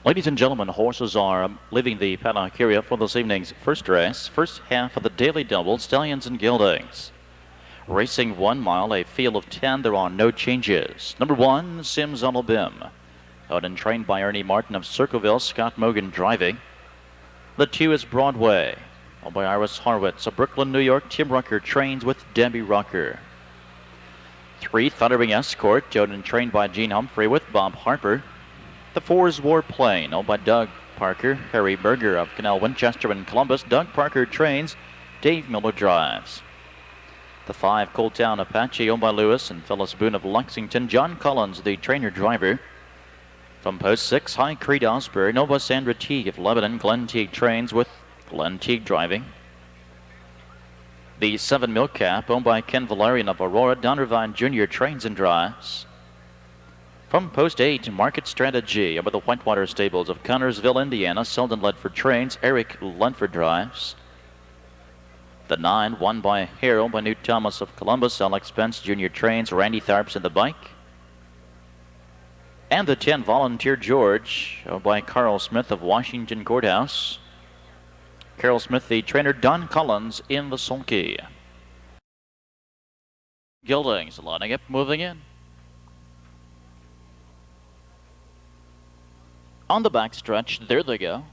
Ladies and gentlemen, horses are leaving the paddock area for this evening's first race. First half of the daily double, Stallions and Geldings. Racing 1 mile, a field of 10. There are no changes. Number 1, Simsalabim. Owned and trained by Ernie Martin of Circleville, Scott Mogan driving. The 2 is Broadway, owned by Iris Harwitz of Brooklyn, New York. Tim Rucker trains with Debbie Rucker. 3, Thundering Escort, owned and trained by Gene Humphrey with Bob Harper. The 4 is Warplane, owned by Doug Parker, Harry Berger of Canal Winchester and Columbus. Doug Parker trains, Dave Miller drives. The 5, Cold Town Apache, owned by Lewis and Phyllis Boone of Lexington. John Collins, the trainer-driver. From post 6, High Creed Osbury, owned by Sandra Teague of Lebanon. Glenn Teague trains with Glenn Teague driving. The 7, Milk Cap, owned by Ken Valerian of Aurora. Don Irvine Jr. trains and drives. From post 8, Market Strategy, over the Whitewater Stables of Connorsville, Indiana. Selden Ledford trains, Eric Ledford drives. The 9, Won by Harold by Newt Thomas of Columbus. Alex Pence Jr. trains, Randy Tharps in the bike. And the 10, Volunteer George, owned by Carl Smith of Washington Courthouse. Carol Smith, the trainer. Don Collins in the sulky. Geldings lining up, moving in. On the backstretch, there they go.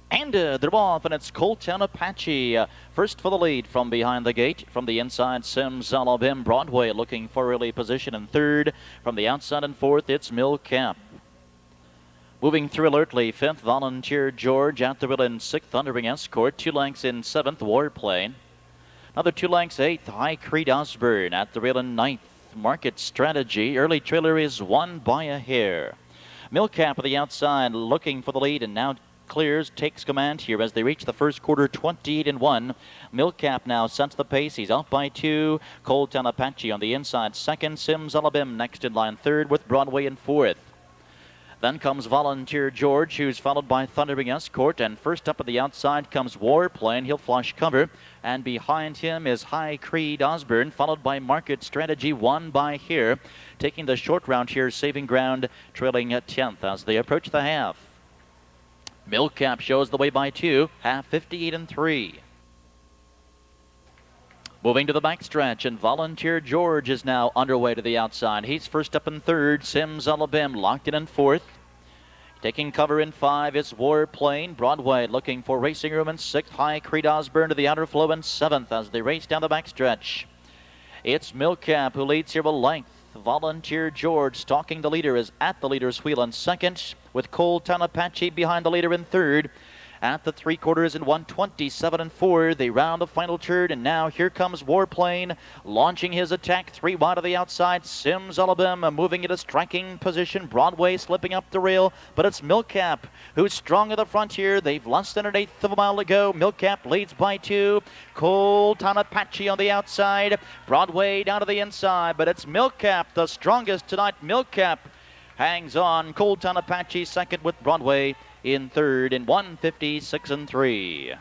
And they're off, and it's Cold Town Apache. First for the lead from behind the gate. From the inside, Simsalabim. Broadway looking for early position in 3rd. From the outside in 4th, it's Milk Cap. Moving through alertly, 5th, Volunteer George. At the wheel in 6th, Thundering Escort. 2 lengths in 7th, Warplane. Another 2 lengths, 8th, High Creed Osborne. At the wheel in 9th, Market Strategy. Early trailer is Won by a Hair. Milk Cap at the outside looking for the lead, and now clears, takes command here as they reach the first quarter, 28-1. Milk Cap now sets the pace. He's out by 2. Cold Town Apache on the inside 2nd. Simsalabim next in line 3rd with Broadway in 4th. Then comes Volunteer George, who's followed by Thundering Escort. And first up at the outside comes Warplane. He'll flush cover. And behind him is High Creed Osborne, followed by Market Strategy, Won by Hair. Taking the short round here, saving ground, trailing at 10th as they approach the half. Milk Cap shows the way by 2, half 58-3. Moving to the backstretch, and Volunteer George is now underway to the outside. He's first up in 3rd. Simsalabim locked in 4th. Taking cover in 5 is Warplane. Broadway looking for racing room in 6th. High Creed Osborne to the outer flow in 7th as they race down the backstretch. It's Milk Cap who leads here with length. Volunteer George stalking the leader is at the leader's wheel in 2nd, with Cold Town Apache behind the leader in 3rd. At the 3/4 in 1:27-4, they round the final turn, and now here comes Warplane launching his attack 3 wide to the outside. Simsalabim moving into striking position. Broadway slipping up the rail, but it's Milk Cap who's strong at the front here. They've less than 1/8 of a mile to go. Milk Cap leads by 2. Cold Town Apache on the outside. Broadway down to the inside, but it's Milk Cap the strongest tonight. Milk Cap hangs on. Cold Town Apache 2nd with Broadway in 3rd in 1:56-3.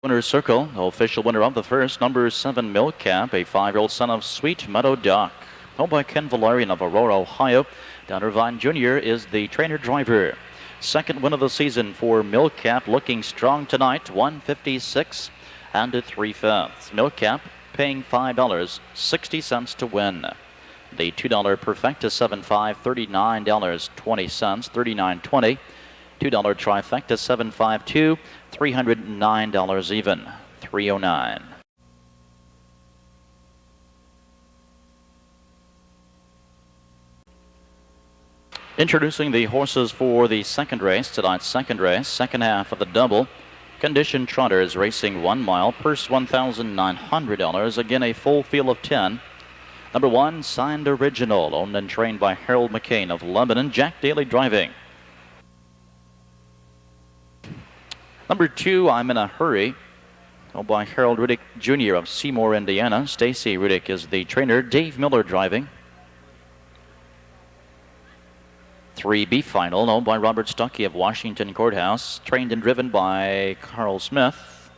Winner's Circle, official winner of the first, number 7, Milk Cap, a 5-year-old son of Sweet Meadow Duck. Owned by Ken Valerian of Aurora, Ohio. Don Irvine Jr. is the trainer-driver. 2nd win of the season for Milk Cap, looking strong tonight, 156 3/5. Milk Cap paying $5.60 to win. The $2 Perfecta 7.5, $39.20, $39.20. $2 Trifecta 7.52, $309 even, $309. Introducing the horses for the second race, tonight's second race, second half of the double. Condition Trotters racing 1 mile, purse $1,900, again a full field of 10. Number 1, Signed Original, owned and trained by Harold McCain of Lebanon. Jack Daly driving. Number 2, I'm in a Hurry, owned by Harold Riddick Jr. of Seymour, Indiana. Stacy Riddick is the trainer. Dave Miller driving. 3B Final, owned by Robert Stuckey of Washington Courthouse. Trained and driven by Carl Smith.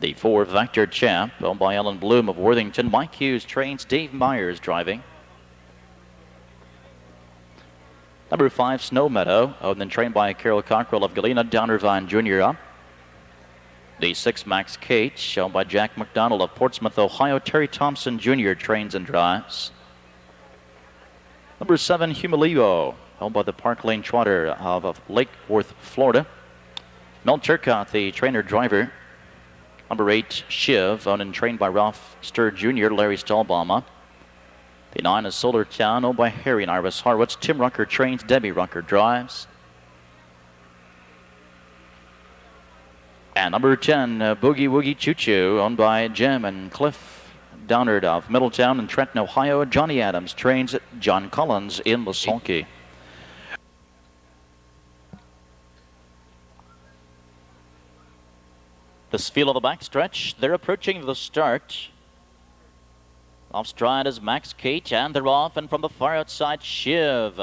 The 4 Vector Champ, owned by Ellen Bloom of Worthington. Mike Hughes trains, Dave Myers driving. Number 5, Snow Meadow, owned and trained by Carol Cockrell of Galena, Downervine Jr. up. The 6, Max Kate, owned by Jack McDonald of Portsmouth, Ohio. Terry Thompson Jr. trains and drives. Number 7, Humilio, owned by the Park Lane Trotter of Lake Worth, Florida. Mel Turcotte, the trainer-driver. Number 8, Shiv, owned and trained by Ralph Sturr Jr., Larry Stahlbaum. The 9 is Solar Town, owned by Harry and Iris Harwitz. Tim Rucker trains, Debbie Rucker drives. And number 10, Boogie Woogie Choo Choo, owned by Jim and Cliff Downard of Middletown and Trenton, Ohio. Johnny Adams trains John Collins in the sulky. This field of the backstretch, they're approaching the start. Off stride is Max Kate, and they're off, and from the far outside, Shiv.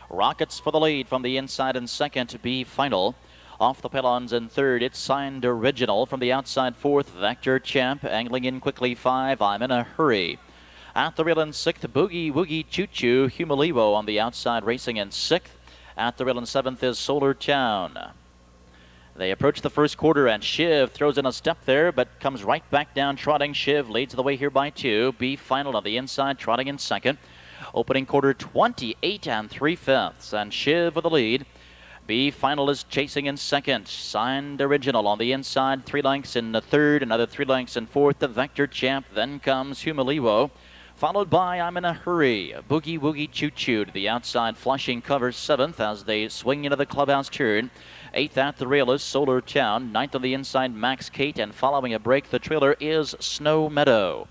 Rockets for the lead from the inside in second to be final. Off the pylons in third, it's Signed Original. From the outside, fourth, Vector Champ. Angling in quickly, 5, I'm in a Hurry. At the rail in sixth, Boogie Woogie Choo Choo. Humilivo on the outside, racing in sixth. At the rail in seventh is Solar Town. They approach the first quarter, and Shiv throws in a step there, but comes right back down trotting. Shiv leads the way here by 2. Be Final on the inside, trotting in second. Opening quarter, 28 3/5, and Shiv with the lead. Be Final is chasing in second. Signed Original on the inside, 3 lengths in the third, another 3 lengths in fourth. The Vector Champ, then comes Humilivo, followed by I'm in a Hurry. Boogie Woogie Choo Choo to the outside. Flushing covers 7th as they swing into the clubhouse turn. 8th at the rail is Solar Town. 9th on the inside, Max Kate, and following a break, the trailer is Snow Meadow.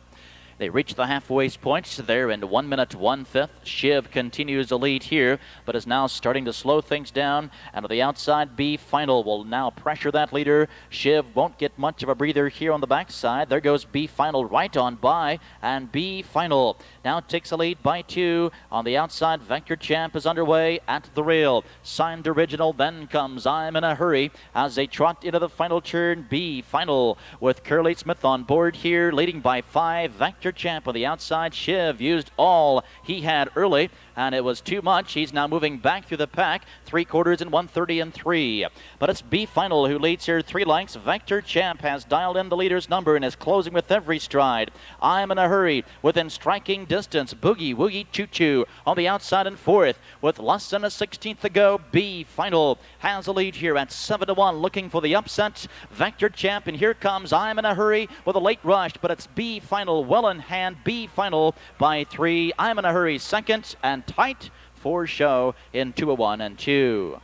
They reach the halfway point there in 1 minute 1/5. Shiv continues to lead here, but is now starting to slow things down. And to the outside, Be Final will now pressure that leader. Shiv won't get much of a breather here on the backside. There goes Be Final right on by, and Be Final now takes a lead by 2. On the outside, Vector Champ is underway at the rail. Signed Original, then comes I'm in a Hurry as they trot into the final turn. Be Final with Curly Smith on board here, leading by 5. Vector Champ on the outside. Shiv used all he had early, and it was too much. He's now moving back through the pack. 3 quarters in 1:30 3. But it's Be Final who leads here 3 lengths. Vector Champ has dialed in the leader's number and is closing with every stride. I'm in a Hurry within striking distance. Boogie Woogie Choo Choo on the outside in fourth with less than a 16th to go. Be Final has a lead here at 7-1, looking for the upset. Vector Champ, and here comes I'm in a Hurry with a late rush, but it's Be Final well in hand. Be Final by 3. I'm in a Hurry second, and tight for show in 2-1 and 2.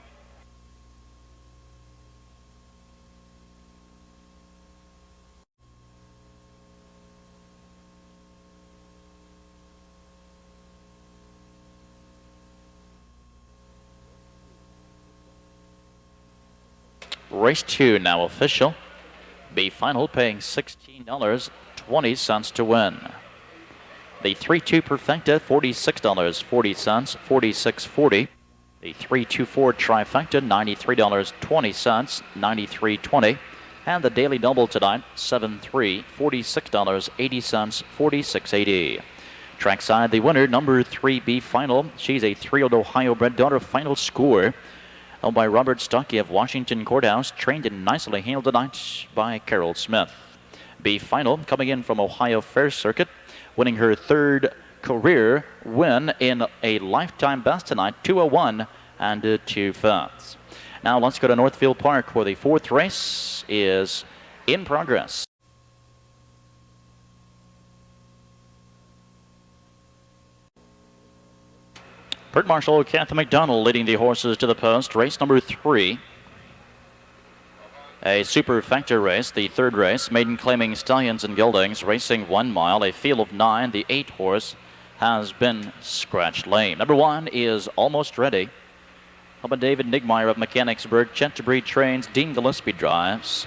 Race 2 now official. Be Final paying $16.20 to win. The 3-2 Perfecta, $46.40, $46.40. The 3-2-4 Trifecta, $93.20, $93.20. And the Daily Double tonight, 7-3, $46.80, $46.80. Trackside, the winner, number 3, Be Final. She's a 3-year-old Ohio-bred daughter. Final score, owned by Robert Stuckey of Washington Courthouse, trained and nicely handled tonight by Carol Smith. Be Final coming in from Ohio Fair Circuit, winning her 3rd career win in a lifetime best tonight, 2:01 and 2/5. Now let's go to Northfield Park, where the 4th race is in progress. Pert Marshal Kathy McDonald leading the horses to the post. Race number 3. A superfecta race, the 3rd race. Maiden claiming Stallions and Geldings, racing 1 mile. A field of 9. The 8 horse has been scratched lame. Number 1 is Almost Ready. Up David Nigmeyer of Mechanicsburg. Chentebreed trains. Dean Gillespie drives.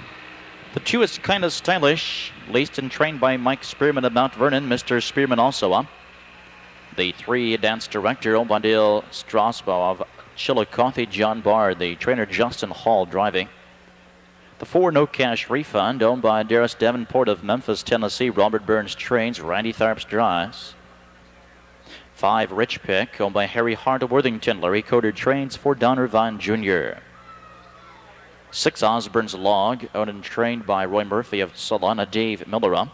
The 2 is Kind of Stylish, leased and trained by Mike Spearman of Mount Vernon. Mr. Spearman also up. The 3 dance director, Obadiah Strasbow of Chillicothe. John Bard, the trainer Justin Hall driving. The 4, No Cash Refund, owned by Darius Davenport of Memphis, Tennessee. Robert Burns trains, Randy Tharps drives. 5, Rich Pick, owned by Harry Hart of Worthington. Larry Coder trains for Don Irvine Jr. 6, Osborne's Log, owned and trained by Roy Murphy of Solana. Dave Miller.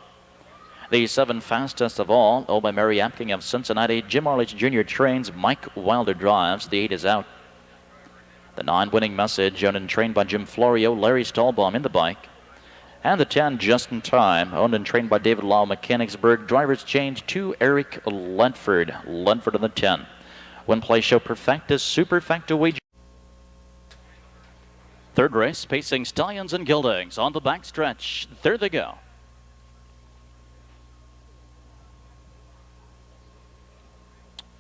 The 7, Fastest of All, owned by Mary Apking of Cincinnati. Jim Arledge Jr. trains, Mike Wilder drives. The 8 is out. The 9, Winning Message, owned and trained by Jim Florio. Larry Stahlbaum in the bike. And the 10, Just in Time, owned and trained by David Lau, Mechanicsburg. Drivers change to Eric Ledford. Ledford in the 10. Win Play Show Perfectus Superfecta Wager. Third race, pacing Stallions and Geldings on the backstretch. There they go.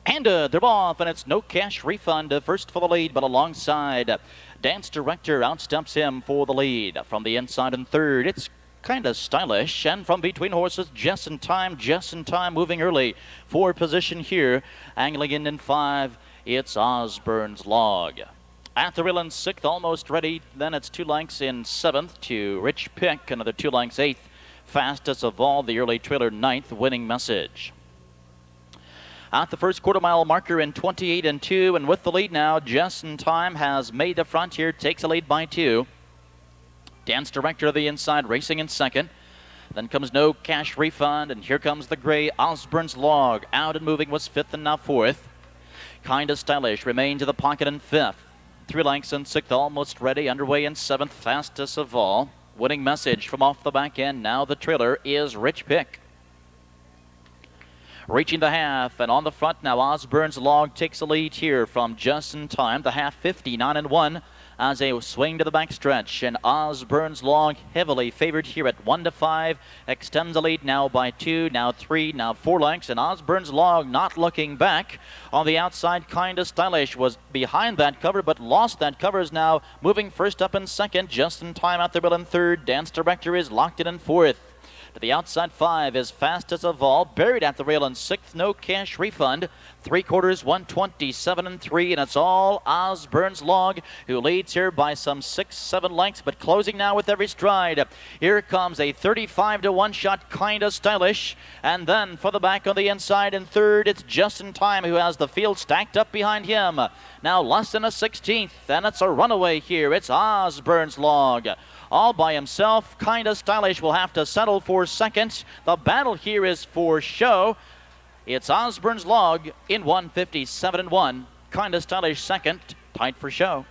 And they're off, and it's No Cash Refund, first for the lead, but alongside Dance Director outsteps him for the lead. From the inside in third, it's kind of stylish, and from between horses, Just in Time moving early for position here. Angling in 5, it's Osborne's Log. At the rail in 6th, almost ready. Then it's 2 lengths in 7th to Rich Pick, another 2 lengths 8th. Fastest of All, the early trailer 9th, Winning Message. At the first quarter-mile marker in 28 and 2, and with the lead now, Just in Time has made the front here, takes a lead by 2. Dance Director of the inside, racing in 2nd. Then comes No Cash Refund, and here comes the gray Osborne's Log. Out and moving was 5th and now 4th. Kinda Stylish remains in the pocket in 5th. 3 lengths in 6th, almost ready, underway in 7th, Fastest of All. Winning Message from off the back end. Now the trailer is Rich Pick. Reaching the half, and on the front now, Osborne's Log takes the lead here from Just in Time. The half 59 and 1 as they swing to the backstretch, and Osborne's Log heavily favored here at 1-5. Extends the lead now by 2, now 3, now 4 lengths, and Osborne's Log not looking back. On the outside, Kinda Stylish was behind that cover, but lost that cover. Is now moving first up in 2nd. Just in Time out the rail in 3rd. Dance Director is locked in 4th. To the outside 5 is Fastest of All, buried at the rail in 6th, No Cash Refund. 3/4, 127 and 3, and it's all Osborne's Log, who leads here by some 6-7 lengths, but closing now with every stride. Here comes a 35 to 1 shot, Kinda Stylish, and then for the back on the inside in 3rd, it's Just in Time, who has the field stacked up behind him. Now less than a 16th, and it's a runaway here. It's Osborne's Log. All by himself. Kinda Stylish will have to settle for 2nd. The battle here is for show. It's Osborne's Log in 157 and 1. Kinda Stylish 2nd, tied for show.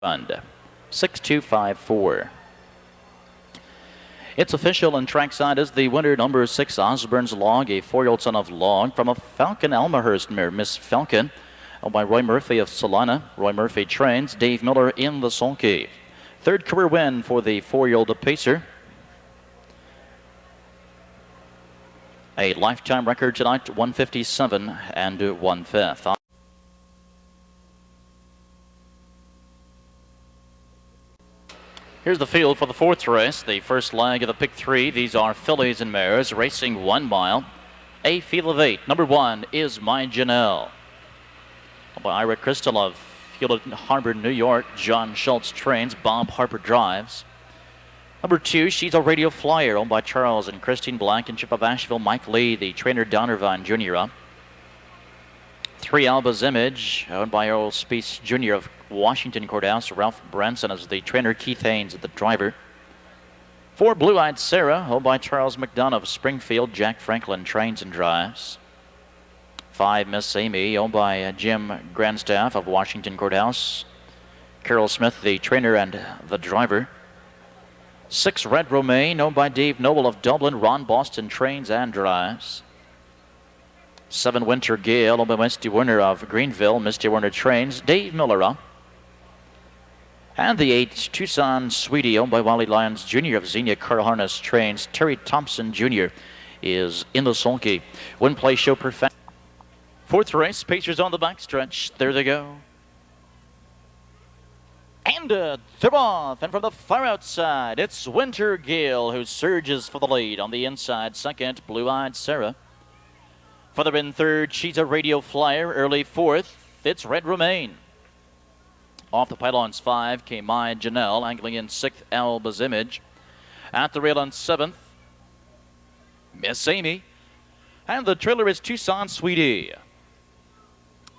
Fund 6254. It's official, and trackside is the winner, number 6, Osborne's Log, a 4-year-old son of Log from a Falcon Elmhurst mare, Miss Falcon, by Roy Murphy of Solana. Roy Murphy trains. Dave Miller in the sulky. 3rd career win for the 4-year-old pacer. A lifetime record tonight, 157 and 1/5. Here's the field for the 4th race, the first leg of the pick 3. These are fillies and mares racing 1 mile. A field of 8. Number 1 is My Janelle, by Ira Crystal of Hewlett Harbor, New York. John Schultz trains. Bob Harper drives. Number 2, She's a Radio Flyer, owned by Charles and Christine Blankenship of Asheville. Mike Lee, the trainer, Don Irvine Jr. 3, Alba's Image, owned by Earl Speece Jr. of Washington Courthouse. Ralph Branson as the trainer. Keith Haynes as the driver. 4, Blue-Eyed Sarah, owned by Charles McDonough of Springfield. Jack Franklin trains and drives. 5, Miss Amy, owned by Jim Grandstaff of Washington Courthouse. Carol Smith, the trainer and the driver. 6, Red Romaine, owned by Dave Noble of Dublin. Ron Boston trains and drives. 7, Winter Gale, owned by Misty Werner of Greenville. Misty Werner trains. Dave Miller. And the 8, Tucson Sweetie, owned by Wally Lyons Jr. of Xenia Car Harness trains. Terry Thompson Jr. is in the sulky. Win Play Show Perfect. 4th race, Pacers on the backstretch. There they go. And they're off. And from the far outside, it's Winter Gale, who surges for the lead. On the inside, 2nd, Blue-Eyed Sarah. Further in 3rd, She's a Radio Flyer. Early 4th, it's Red Romaine. Off the pylons 5 came My Janelle, angling in 6th Alba's Image. At the rail on 7th, Miss Amy. And the trailer is Tucson Sweetie.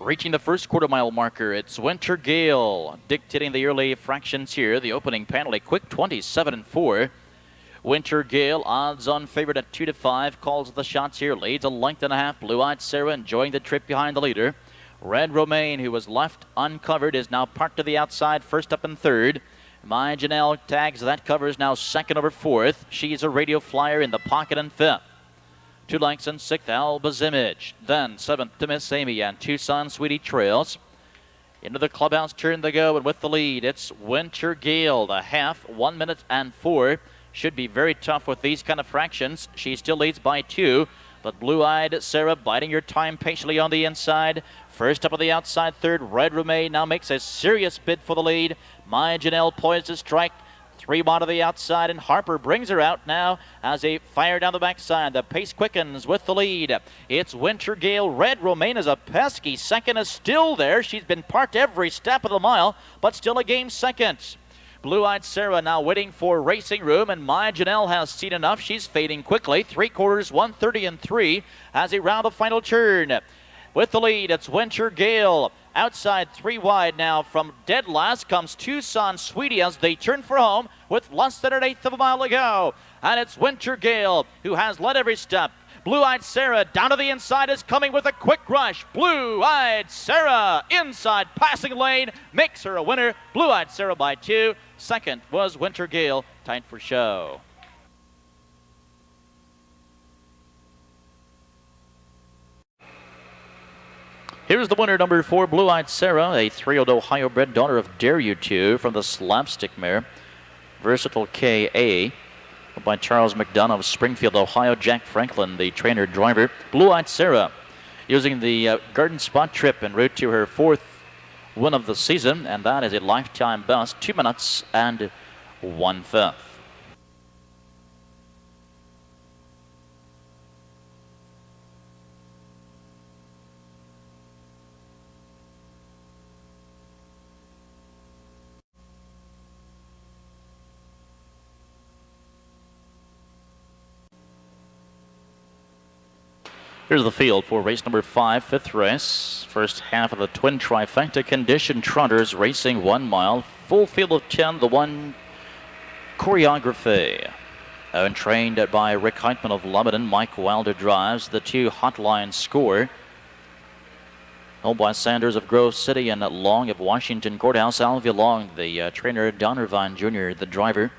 Reaching the first quarter mile marker, it's Winter Gale dictating the early fractions here. The opening panel, a quick 27-4. Winter Gale, odds on favorite at 2-5, calls the shots here, leads a length and a half. Blue-Eyed Sarah enjoying the trip behind the leader. Red Romaine, who was left uncovered, is now parked to the outside, first up and third. My Janelle tags that cover, is now second over fourth. She's a radio flyer in the pocket and fifth. 2 lengths in 6th, Alba's Image. Then 7th to Miss Amy, and Tucson Sweetie trails. Into the clubhouse turn they go, and with the lead, it's Winter Gale. The half, 1 minute and 4. Should be very tough with these kind of fractions. She still leads by 2, but Blue-Eyed Sarah biding her time patiently on the inside. First up on the outside, third, Red Romaine now makes a serious bid for the lead. My Janelle poised to strike. 3 wide to the outside, and Harper brings her out now as they fire down the backside. The pace quickens with the lead. It's Winter Gale. Red Romaine is a pesky second, is still there. She's been parked every step of the mile, but still a game second. Blue-Eyed Sarah now waiting for racing room, and My Janelle has seen enough. She's fading quickly. 3/4, 1:30 as they round the final turn. With the lead, it's Winter Gale. Outside 3 wide now. From dead last comes Tucson Sweetie as they turn for home with less than 1/8 of a mile to go. And it's Winter Gale who has led every step. Blue-Eyed Sarah down to the inside is coming with a quick rush. Blue-Eyed Sarah inside passing lane makes her a winner. Blue-Eyed Sarah by 2. Second was Winter Gale, tied for show. Here's the winner, number 4, Blue-Eyed Sarah, a 3-year-old Ohio-bred daughter of Dare You To from the Slapstick mare. Versatile K.A. by Charles McDonough of Springfield, Ohio. Jack Franklin, the trainer driver. Blue-Eyed Sarah using the Garden Spot trip en route to her 4th win of the season, and that is a lifetime best, 2 minutes and 1/5. Here's the field for race number 5, 5th race. First half of the twin trifecta. Condition trotters racing 1 mile. Full field of 10, the 1 choreography. And trained by Rick Heitman of Lebanon. Mike Wilder drives. The 2 Hotline Score. Owned by Sanders of Grove City and Long of Washington Courthouse. Alvia Long, the trainer. Don Irvine Jr., the driver.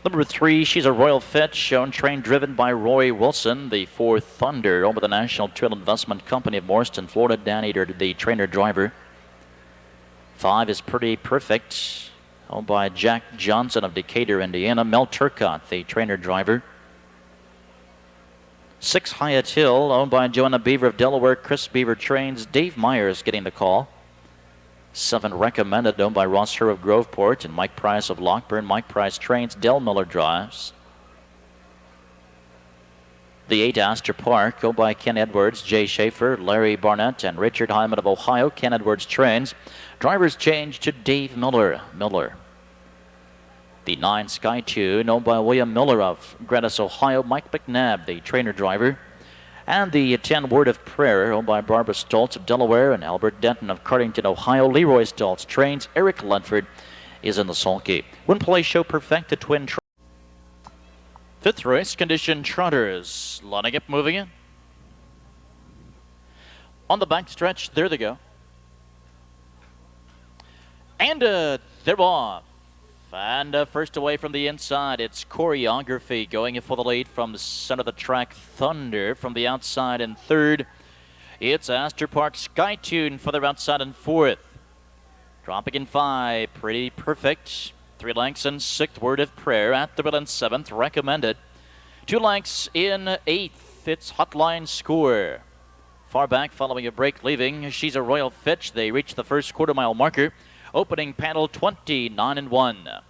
Number 3, She's a Royal Fit, shown trained driven by Roy Wilson. The 4 Thunder, owned by the National Trail Investment Company of Morriston, Florida. Dan Eater, the trainer driver. 5 is Pretty Perfect, owned by Jack Johnson of Decatur, Indiana. Mel Turcott, the trainer driver. 6 Hyatt Hill, owned by Joanna Beaver of Delaware. Chris Beaver trains. Dave Myers getting the call. 7 Recommended, owned by Ross Herr of Groveport and Mike Price of Lockburn. Mike Price trains. Del Miller drives. The 8 Astor Park, owned by Ken Edwards, Jay Schaefer, Larry Barnett, and Richard Hyman of Ohio. Ken Edwards trains. Drivers change to Dave Miller. The 9 Sky 2, owned by William Miller of Granite, Ohio. Mike McNabb, the trainer driver. And the 10 Word of Prayer, owned by Barbara Stoltz of Delaware and Albert Denton of Cardington, Ohio. Leroy Stoltz trains. Eric Ledford is in the sulky. Win play show perfect to twin. 5th race, Condition trotters. Lining up, moving in. On the back stretch, there they go. And they're off. And first away from the inside, it's Choreography going in for the lead from the center of the track. Thunder from the outside in 3rd. It's Astor Park Skytune for their outside in 4th. Dropping in 5, Pretty Perfect. 3 lengths in 6th, Word of Prayer. At the wheel in 7th, Recommended. 2 lengths in 8th, it's Hotline Score. Far back following a break leaving, She's a Royal Fitch. They reach the first quarter mile marker. Opening panel 29-1.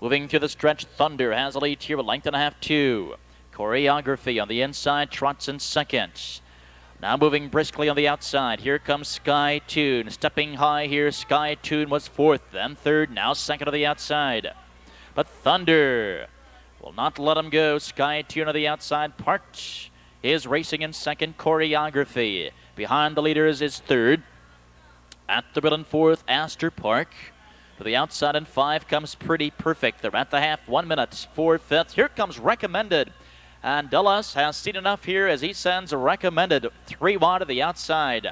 Moving through the stretch, Thunder has a lead here, a length and a half, 2. Choreography on the inside, trots in 2nd. Now moving briskly on the outside. Here comes Sky Tune. Stepping high here, Sky Tune was fourth, then third, now second on the outside. But Thunder will not let him go. Sky Tune on the outside. Part is racing in second. Choreography behind the leaders is third. At the middle and fourth, Astor Park. To the outside in five comes Pretty Perfect. They're at the half, 1 minute for fifth. Here comes Recommended. And Dulles has seen enough here as he sends Recommended 3 wide to the outside.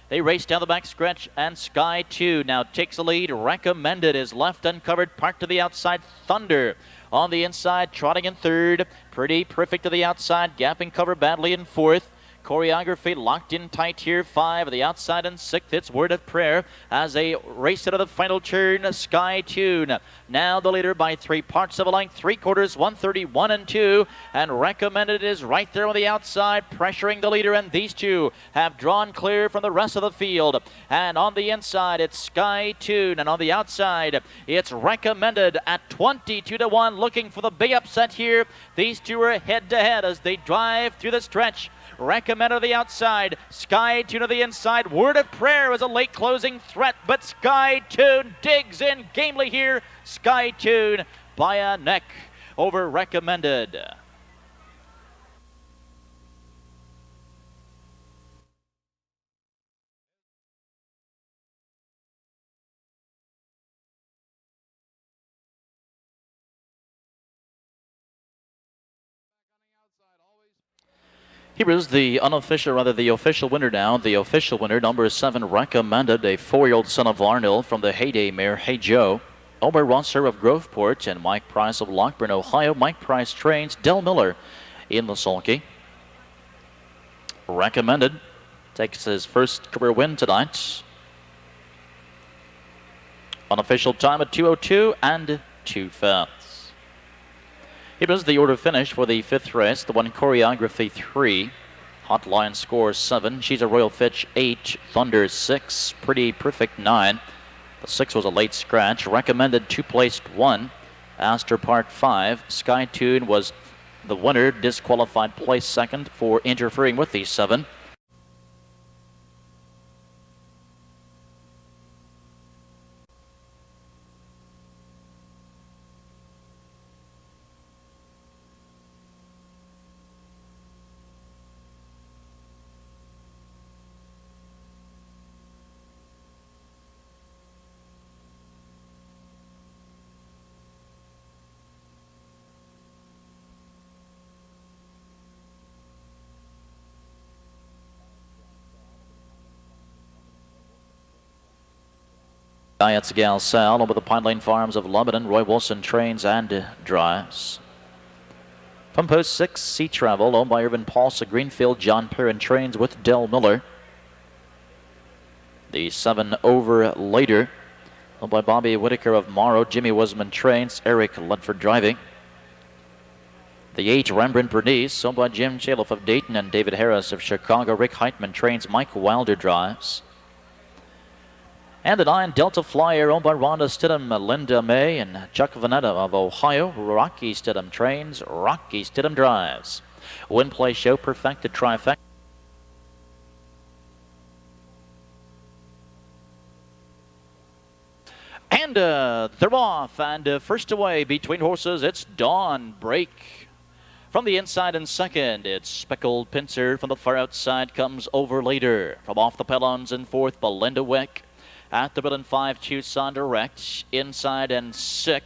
They race down the back stretch, and Sky 2 now takes the lead. Recommended is left uncovered, parked to the outside. Thunder on the inside, trotting in third. Pretty Perfect to the outside, gapping cover badly in fourth. Choreography locked in tight here, 5 at the outside and 6th. It's Word of Prayer as they race into the final turn. Sky Tune now the leader by 3 parts of a length, 3/4, 131 and 2. And Recommended is right there on the outside, pressuring the leader. And these two have drawn clear from the rest of the field. And on the inside, it's Sky Tune. And on the outside, it's Recommended at 22-1, looking for the big upset here. These two are head-to-head as they drive through the stretch. Recommended on the outside, Sky Tune on the inside. Word of Prayer is a late closing threat, but Sky Tune digs in gamely here. Sky Tune by a neck over Recommended. Here is the official winner now. The official winner, number 7, Recommended, a 4-year-old son of Arnold from the Heyday mare Hey Joe. Omer Rosser of Groveport and Mike Price of Lockburn, Ohio. Mike Price trains Del Miller in the sulky. Recommended takes his first career win tonight. Unofficial time at 2:02 and 2/5. Here is the order finish for the 5th race. The one Choreography 3, Hotline Score 7, She's a Royal Fitch 8, Thunder 6, Pretty Perfect 9. The 6 was a late scratch. Recommended 2 placed 1, Astor Park 5. Sky Tune was the winner, disqualified, place 2nd for interfering with the 7. Diets Gal Sal over the Pine Lane Farms of Lebanon. Roy Wilson trains and drives. From post 6, Sea Travel, owned by Irvin Paulsa Greenfield. John Perrin trains with Del Miller. The 7 over later, owned by Bobby Whitaker of Morrow. Jimmy Wisman trains. Eric Ledford driving. The 8, Rembrandt Bernice, owned by Jim Chaliff of Dayton and David Harris of Chicago. Rick Heitman trains. Mike Wilder drives. And the 9, Delta Flyer, owned by Rhonda Stidham, Linda May, and Chuck Vanetta of Ohio. Rocky Stidham trains, Rocky Stidham drives. Win, play, show, perfected, trifecta. And they're off, and first away between horses, it's Dawn Break. From the inside in second, it's Speckled Pincer. From the far outside comes Over Later. From off the pylons in fourth, Belinda Wick. At the middle in 5, Tucson Direct. Inside and 6th.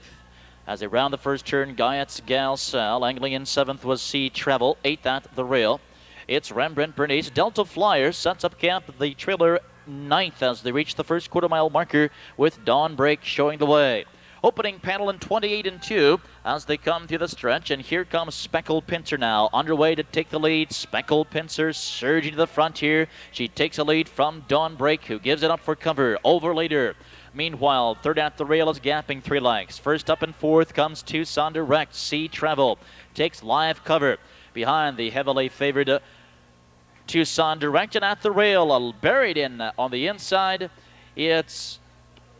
As they round the first turn, Guyot's Gal Sal. Angling in 7th was Sea Travel. 8th at the rail. It's Rembrandt Bernice. Delta Flyer sets up camp. The trailer 9th as they reach the first quarter-mile marker with Dawn Break showing the way. Opening panel in 28 and 2 as they come through the stretch. And here comes Speckled Pincer now, underway to take the lead. Speckled Pincer surging to the front here. She takes a lead from Dawn Break, who gives it up for cover. Over Later. Meanwhile, third at the rail is gapping 3 lengths. First up and fourth comes Tucson Direct. Sea Travel takes live cover behind the heavily favored Tucson Direct. And at the rail, buried in on the inside, it's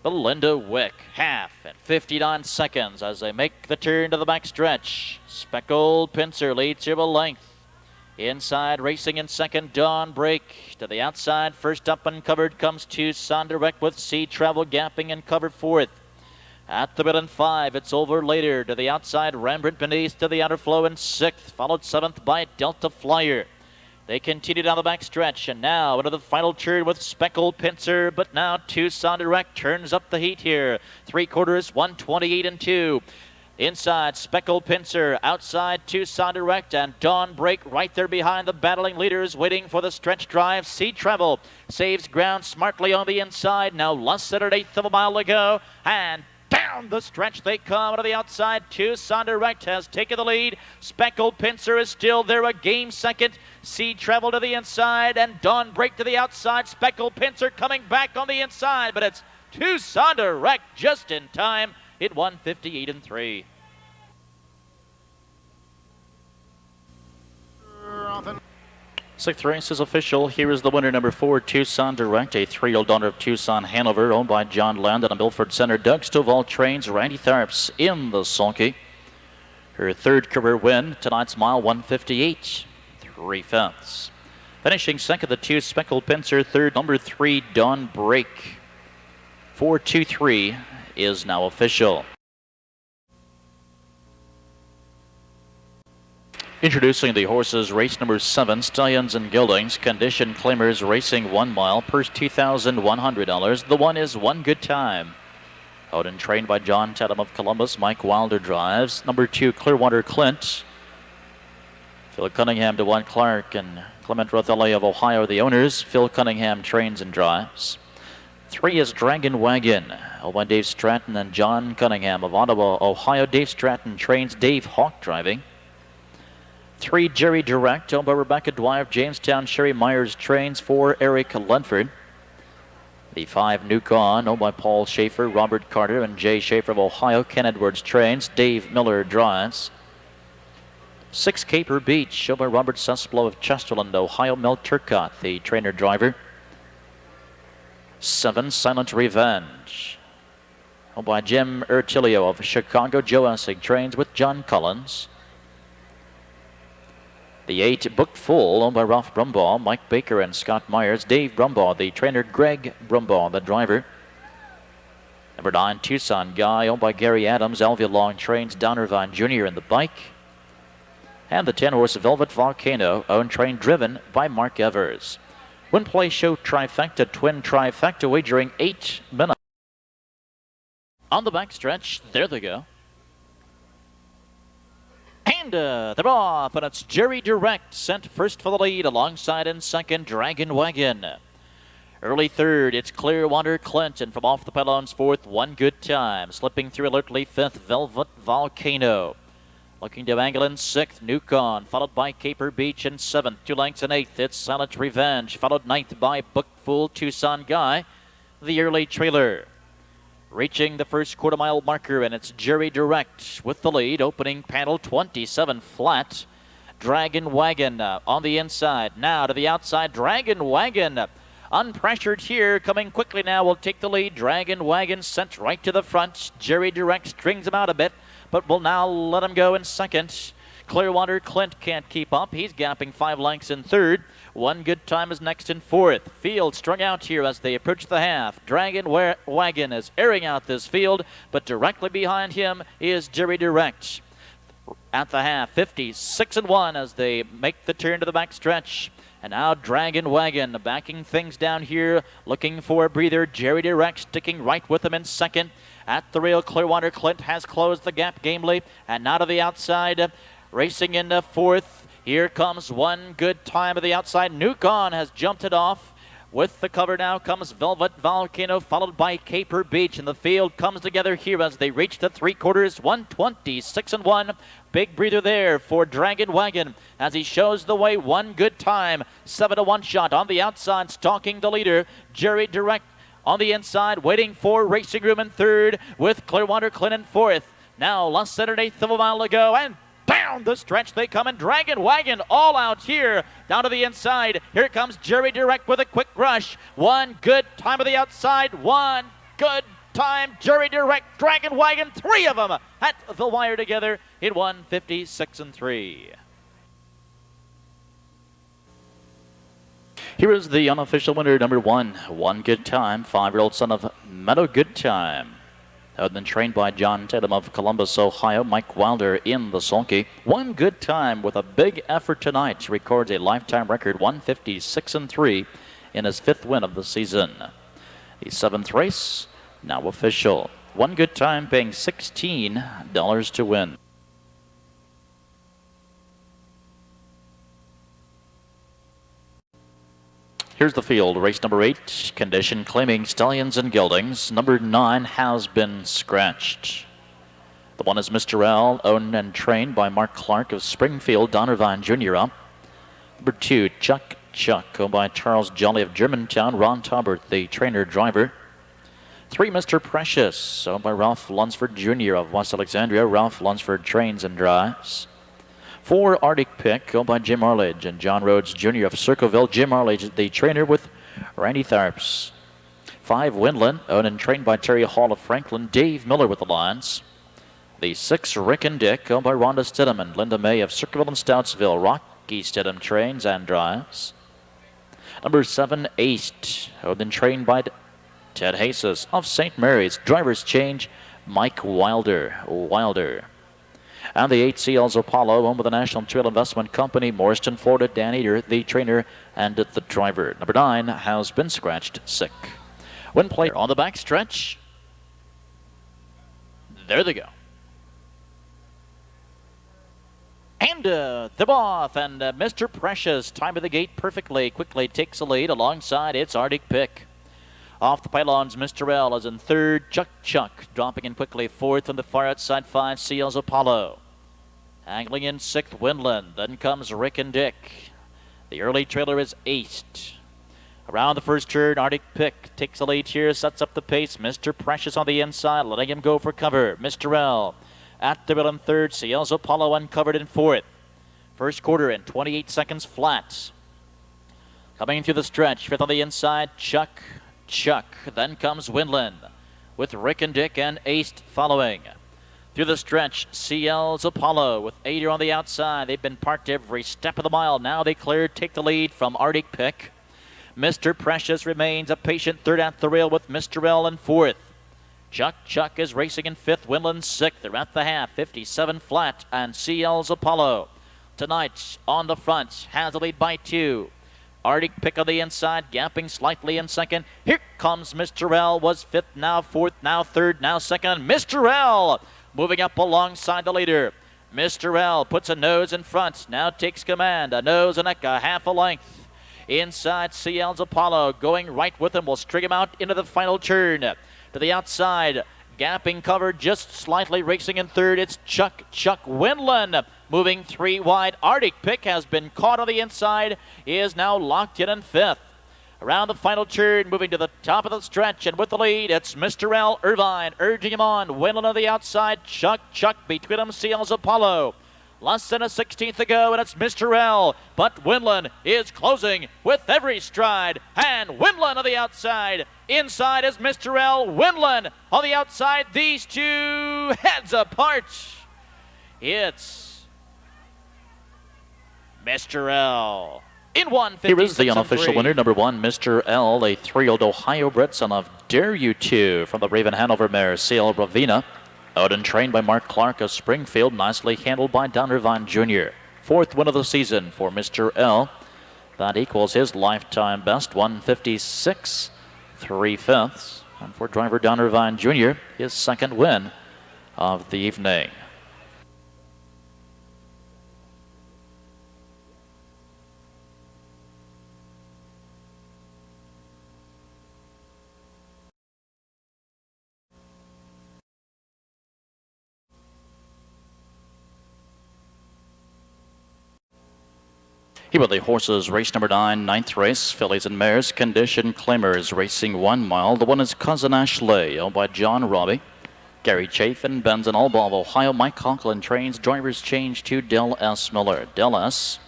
Belinda Wick, half and 59 seconds as they make the turn to the back stretch. Speckled Pincer leads here a length. Inside, racing in second, Dawn Break. To the outside, first up uncovered comes Tucson Direct with Sea Travel gapping and cover fourth. At the middle in 5, it's over later. To the outside, Rembrandt Beneath to the outer flow in 6th, followed 7th by Delta Flyer. They continue down the back stretch, and now into the final turn with Speckled Pincer, but now Tucson Direct turns up the heat here. 3/4, 128 and 2. Inside, Speckled Pincer, outside Tucson Direct, and Dawn Break right there behind the battling leaders, waiting for the stretch drive. Sea Travel saves ground smartly on the inside, now less than an eighth of a mile to go, and down the stretch they come to the outside. Tucson Direct has taken the lead. Speckled Pincer is still there, a game second. Sea Travel to the inside, and Dawn Break to the outside. Speckled Pincer coming back on the inside, but it's Tucson Direct just in time. It won 58 and 3. Sixth race is official. Here is the winner, number 4, Tucson Direct, a 3-year-old daughter of Tucson Hanover, owned by John Landon of Milford Center. Doug Stovall trains Randy Tharps in the sulky. Her third career win, tonight's mile 158, 3/5. Finishing second, the 2, Speckled Pincer. Third, number 3, Dawn Break. 4-2-3 is now official. Introducing the horses, race number 7, Stallions and Geldings. Condition claimers racing 1 mile, purse $2,100. The 1 is One Good Time. Owned and trained by John Tatum of Columbus. Mike Wilder drives. Number 2, Clearwater Clint. Phil Cunningham, DeJuan Clark, and Clement Rothelli of Ohio, the owners. Phil Cunningham trains and drives. 3 is Dragon Wagon, owned by Dave Stratton and John Cunningham of Ottawa, Ohio. Dave Stratton trains, Dave Hawk driving. 3, Jerry Direct, owned by Rebecca Dwyer of Jamestown. Sherry Myers trains. 4, Eric Ledford. The 5, Nuke On, owned by Paul Schaefer, Robert Carter, and Jay Schaefer of Ohio. Ken Edwards trains. Dave Miller drives. 6, Caper Beach, owned by Robert Susplo of Chesterland, Ohio. Mel Turcott, the trainer driver. 7, Silent Revenge, owned by Jim Ertilio of Chicago. Joe Essig trains with John Collins. The 8, Booked Full, owned by Ralph Brumbaugh, Mike Baker, and Scott Myers. Dave Brumbaugh, the trainer. Greg Brumbaugh, the driver. Number 9, Tucson Guy, owned by Gary Adams. Alvia Long trains. Don Irvine Jr. in the bike. And the 10-horse Velvet Volcano, owned, trained, driven by Mark Evers. Win, play, show, trifecta, twin trifecta, wagering 8 minutes. On the backstretch, there they go. And they're off, and it's Jerry Direct sent first for the lead, alongside in second, Dragon Wagon. Early third, it's Clearwater Clint, and from off the pylons, 4th, One Good Time. Slipping through alertly, 5th, Velvet Volcano. Looking to angle in 6th, Nuke On, followed by Caper Beach in 7th. 2 lengths in 8th, it's Silent Revenge, followed 9th by Booked Full, Tucson Guy, the early trailer. Reaching the first quarter-mile marker, and it's Jerry Direct with the lead. Opening panel, 27 flat. Dragon Wagon on the inside. Now to the outside, Dragon Wagon. Unpressured here, coming quickly now, will take the lead. Dragon Wagon sent right to the front. Jerry Direct strings him out a bit, but will now let him go in second. Clearwater Clint can't keep up. He's gapping 5 lengths in third. One Good Time is next in 4th. Field strung out here as they approach the half. Dragon Wagon is airing out this field, but directly behind him is Jerry Direct. At the half, 56 and 1 as they make the turn to the back stretch. And now Dragon Wagon backing things down here, looking for a breather. Jerry Direct sticking right with him in second. At the rail, Clearwater Clint has closed the gap gamely. And now to the outside, racing into 4th. Here comes One Good Time to the outside. Nuke On has jumped it off. With the cover now comes Velvet Volcano, followed by Caper Beach. And the field comes together here as they reach the 3/4, 126 and 1. Big breather there for Dragon Wagon as he shows the way. One Good Time, 7-1 shot on the outside, stalking the leader. Jerry Direct on the inside, waiting for racing room in 3rd with Clearwater Clint in 4th. Now less than an eighth of a mile to go, and down the stretch they come, and Dragon Wagon all out here down to the inside. Here comes Jerry Direct with a quick rush. One Good Time to the outside. One Good Time, Jerry Direct, Dragon Wagon, 3 of them at the wire together. It won 56 and 3. Here is the unofficial winner, number 1, One Good Time, 5-year-old son of Meadow Good Time. Then trained by John Tatum of Columbus, Ohio. Mike Wilder in the sulky. One Good Time with a big effort tonight. Records a lifetime record 156-3 in his 5th win of the season. The 7th race now official. One Good Time paying $16 to win. Here's the field. Race number 8, condition claiming stallions and geldings. Number 9 has been scratched. The one is Mr. L, owned and trained by Mark Clark of Springfield, Donnervine Jr. up. Number 2, Chuck, owned by Charles Jolly of Germantown, Ron Taubert, the trainer-driver. 3, Mr. Precious, owned by Ralph Lunsford Jr. of West Alexandria. Ralph Lunsford trains and drives. 4, Arctic Pick, owned by Jim Arledge and John Rhodes Jr. of Circleville. Jim Arledge, the trainer with Randy Tharps. 5, Windland, owned and trained by Terry Hall of Franklin. Dave Miller with the lines. The 6, Rick and Dick, owned by Rhonda Stidham and Linda May of Circleville and Stoutsville. Rocky Stidham trains and drives. Number 7, Ace, owned and trained by Ted Hases of St. Mary's. Drivers change, Mike Wilder. And the 8, CL's Apollo, owned by the National Trail Investment Company, Morriston, Florida. Dan Eater, the trainer and the driver. Number 9 has been scratched sick. Win play on the back stretch. There they go. And they're off, and Mr. Precious, time of the gate perfectly, quickly takes the lead alongside its Arctic Pick. Off the pylons, Mr. L is in 3rd. Chuck dropping in quickly 4th on the far outside. 5, CL's Apollo. Angling in 6th, Windland. Then comes Rick and Dick. The early trailer is aced. Around the first turn, Arctic Pick takes the lead here, sets up the pace. Mr. Precious on the inside, letting him go for cover. Mr. L at the wheel in 3rd. CL's Apollo uncovered in 4th. First quarter in 28 seconds flat. Coming through the stretch, 5th on the inside, Chuck. Then comes Windland with Rick and Dick and Ace following. Through the stretch, CL's Apollo with Ader on the outside. They've been parked every step of the mile. Now they take the lead from Arctic Pick. Mr. Precious remains a patient 3rd at the rail with Mr. L in 4th. Chuck is racing in 5th, Windland 6th. They're at the half, 57 flat, and CL's Apollo tonight on the front has the lead by 2. Arctic Pick on the inside, gapping slightly in 2nd. Here comes Mr. L, was 5th, now 4th, now 3rd, now 2nd. Mr. L moving up alongside the leader. Mr. L puts a nose in front, now takes command. A nose and a half a length. Inside, CL's Apollo going right with him, will string him out into the final turn. To the outside, gapping cover just slightly, racing in 3rd. It's Chuck Windland moving 3 wide. Arctic Pick has been caught on the inside, is now locked in 5th. Around the final turn, moving to the top of the stretch, and with the lead, it's Mr. L. Irvine urging him on. Windland on the outside, Chuck between them, CL's Apollo. Less than a 16th to go, and it's Mr. L. But Windland is closing with every stride, and Windland on the outside. Inside is Mr. L. Windland on the outside. These two heads apart. It's Mr. L. in 156. Here is the unofficial winner, number 1, Mr. L, a 3-year-old Ohio-bred son of Dare You 2 from the Raven Hanover mare, CL Bravina. Out and trained by Mark Clark of Springfield, nicely handled by Donnervine Jr. 4th win of the season for Mr. L. That equals his lifetime best, 156 3/5. And for driver Donnervine Jr., his 2nd win of the evening. Here are the horses, race number 9, 9th race, fillies and mares, condition claimers, racing 1 mile. The one is Cousin Ashley, owned by John Robbie. Gary Chafin, Benz and Allball of Ohio. Mike Conklin trains. Drivers change to Del S. Miller. Del S.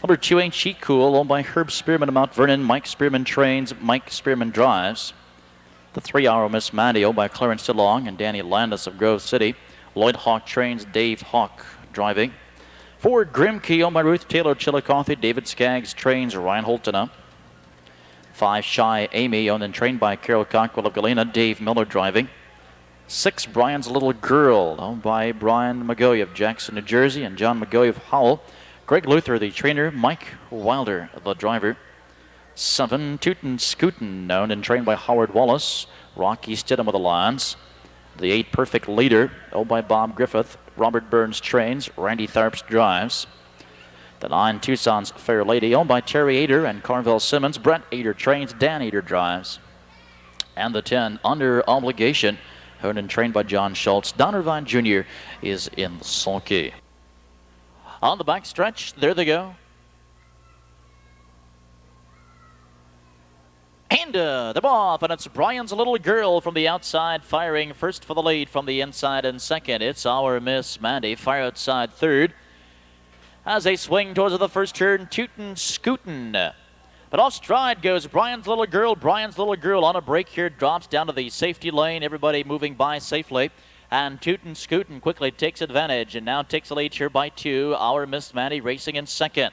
Number 2, Ain't She Cool, owned by Herb Spearman of Mount Vernon. Mike Spearman trains. Mike Spearman drives. The 3-hour Miss Mandy, owned by Clarence DeLong and Danny Landis of Grove City. Lloyd Hawk trains. Dave Hawk driving. 4, Grimkey, owned by Ruth Taylor Chillicothe. David Skaggs trains. Ryan Holton up. 5, Shy Amy, owned and trained by Carol Cockrell of Galena. Dave Miller driving. 6, Brian's Little Girl, owned by Brian McGoey of Jackson, New Jersey, and John McGoey of Howell. Greg Luther, the trainer. Mike Wilder, the driver. 7, Tootin' Scootin', owned and trained by Howard Wallace. Rocky Stidham with the Lions. The 8, Perfect Leader, owned by Bob Griffith. Robert Burns trains. Randy Tharps drives. The 9, Tucson's Fair Lady, owned by Terry Ader and Carvel Simmons. Brett Ader trains. Dan Ader drives. And the 10, Under Obligation, owned and trained by John Schultz. Don Irvine Jr. is in the sulky. On the back stretch, there they go. And they're off, and it's Brian's Little Girl from the outside, firing first for the lead from the inside, and second, it's Our Miss Mandy, fire outside third. As they swing towards the first turn, Tootin' Scootin'. But off stride goes Brian's Little Girl. Brian's Little Girl on a break here, drops down to the safety lane, everybody moving by safely. And Tootin' Scootin' quickly takes advantage and now takes the lead here by 2. Our Miss Mandy racing in second.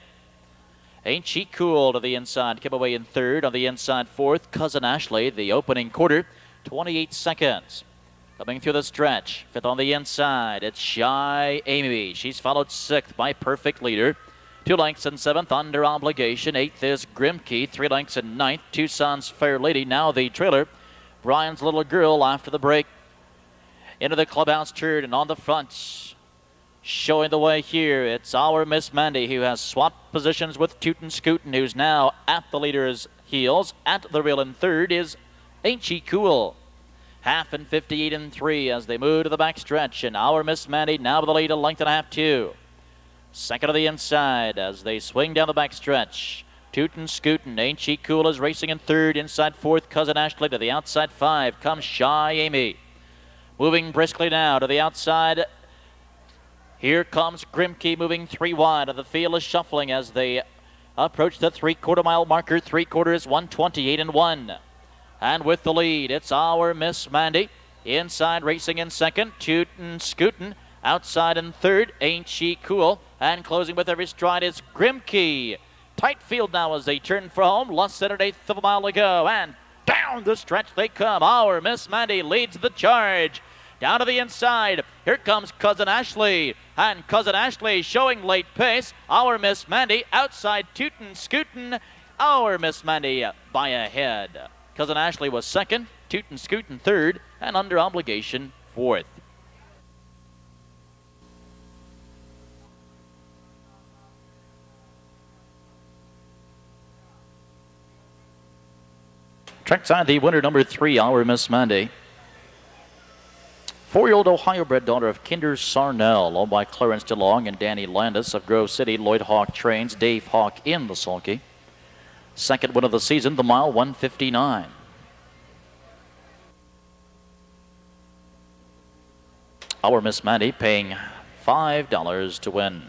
Ain't She Cool to the inside, came away in third. On the inside, fourth, Cousin Ashley, the opening quarter, 28 seconds. Coming through the stretch, fifth on the inside, it's Shy Amy. She's followed sixth by Perfect Leader. 2 lengths in seventh, Under Obligation. Eighth is Grimkey, 3 lengths in ninth. Tucson's Fair Lady, now the trailer. Brian's Little Girl after the break. Into the clubhouse turn and on the front. Showing the way here, it's Our Miss Mandy, who has swapped positions with Tootin' Scootin', who's now at the leader's heels. At the rail in third is Ain't She Cool. Half and 58 and 3 as they move to the back stretch, and Our Miss Mandy now with the lead, a length and a half, 2. Second to the inside as they swing down the back stretch. Tootin' Scootin', Ain't She Cool is racing in third. Inside fourth, Cousin Ashley. To the outside 5 comes Shy Amy. Moving briskly now to the outside. Here comes Grimkey moving 3 wide. The field is shuffling as they approach the 3/4 mile marker. 3/4 128 and 1. And with the lead, it's Our Miss Mandy. Inside racing in second. Tootin' Scootin'. Outside in third, Ain't She Cool. And closing with every stride is Grimkey. Tight field now as they turn for home. Less than an eighth of a mile to go. And down the stretch they come. Our Miss Mandy leads the charge. Down to the inside, here comes Cousin Ashley. And Cousin Ashley showing late pace. Our Miss Mandy outside Tootin' Scootin'. Our Miss Mandy by a head. Cousin Ashley was second, Tootin' Scootin' third, and Under Obligation fourth. Trackside, the winner, number 3, Our Miss Mandy. 4-year-old Ohio-bred daughter of Kinder Sarnell, owned by Clarence DeLong and Danny Landis of Grove City. Lloyd Hawk trains. Dave Hawk in the sulky. Second win of the season, the mile 159. Our Miss Mandy paying $5 to win.